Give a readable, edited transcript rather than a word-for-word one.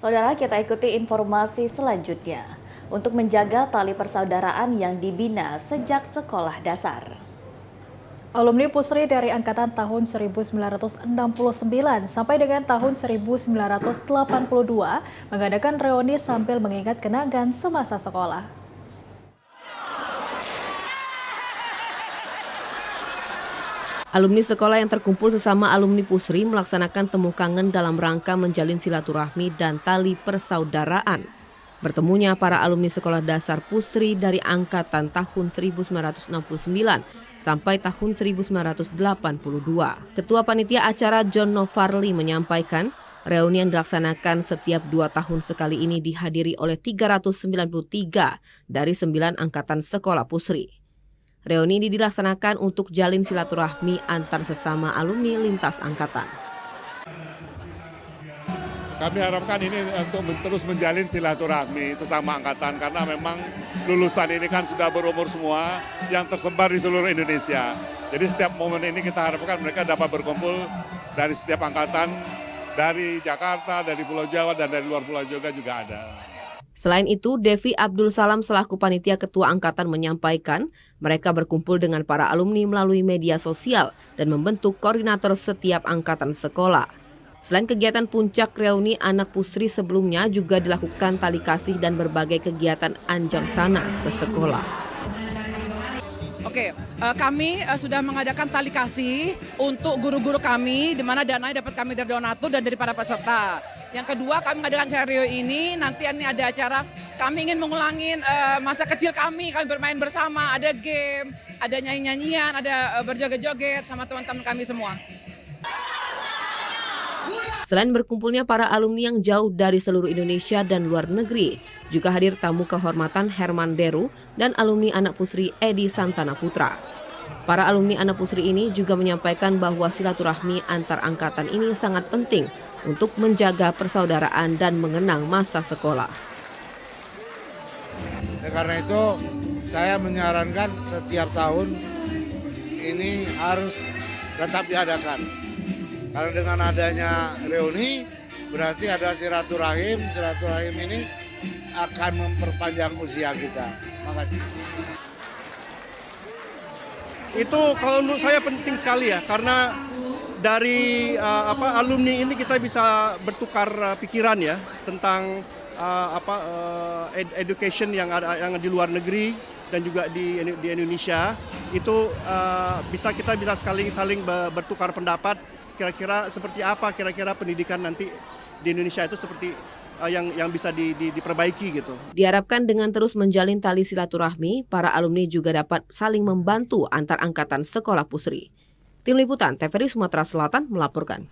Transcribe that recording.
Saudara, kita ikuti informasi selanjutnya. Untuk menjaga tali persaudaraan yang dibina sejak sekolah dasar. Alumni Pusri dari angkatan tahun 1969 sampai dengan tahun 1982 mengadakan reuni sambil mengingat kenangan semasa sekolah. Alumni sekolah yang terkumpul sesama alumni Pusri melaksanakan temu kangen dalam rangka menjalin silaturahmi dan tali persaudaraan. Bertemunya para alumni sekolah dasar Pusri dari angkatan tahun 1969 sampai tahun 1982. Ketua Panitia Acara John Novarli menyampaikan, reuni yang dilaksanakan setiap 2 tahun sekali ini dihadiri oleh 393 dari 9 angkatan sekolah Pusri. Reuni ini dilaksanakan untuk jalin silaturahmi antar sesama alumni lintas angkatan. Kami harapkan ini untuk terus menjalin silaturahmi sesama angkatan karena memang lulusan ini kan sudah berumur semua yang tersebar di seluruh Indonesia. Jadi setiap momen ini kita harapkan mereka dapat berkumpul dari setiap angkatan, dari Jakarta, dari Pulau Jawa, dan dari luar Pulau Jawa juga ada. Selain itu, Devi Abdul Salam selaku panitia ketua angkatan menyampaikan mereka berkumpul dengan para alumni melalui media sosial dan membentuk koordinator setiap angkatan sekolah. Selain kegiatan puncak reuni anak Pusri sebelumnya juga dilakukan tali kasih dan berbagai kegiatan anjang sana ke sekolah. Oke, kami sudah mengadakan tali kasih untuk guru-guru kami, di mana dananya dapat kami dari donatur dan dari para peserta. Yang kedua, kami mengadakan acara reuni ini, nanti ini ada acara, kami ingin mengulangin masa kecil kami bermain bersama, ada game, ada nyanyi-nyanyian, ada berjoget-joget sama teman-teman kami semua. Selain berkumpulnya para alumni yang jauh dari seluruh Indonesia dan luar negeri, juga hadir tamu kehormatan Herman Deru dan alumni anak Pusri Edi Santana Putra. Para alumni anak Pusri ini juga menyampaikan bahwa silaturahmi antar angkatan ini sangat penting untuk menjaga persaudaraan dan mengenang masa sekolah. Karena itu saya menyarankan setiap tahun ini harus tetap diadakan. Karena dengan adanya reuni berarti ada silaturahim ini akan memperpanjang usia kita. Makasih. Itu kalau menurut saya penting sekali ya, karena dari alumni ini kita bisa bertukar pikiran ya tentang education yang di luar negeri dan juga di Indonesia. Itu kita bisa saling bertukar pendapat kira-kira seperti apa kira-kira pendidikan nanti di Indonesia itu seperti yang bisa diperbaiki gitu. Diharapkan dengan terus menjalin tali silaturahmi, para alumni juga dapat saling membantu antar angkatan sekolah Pusri. Tim Liputan TVRI Sumatera Selatan melaporkan.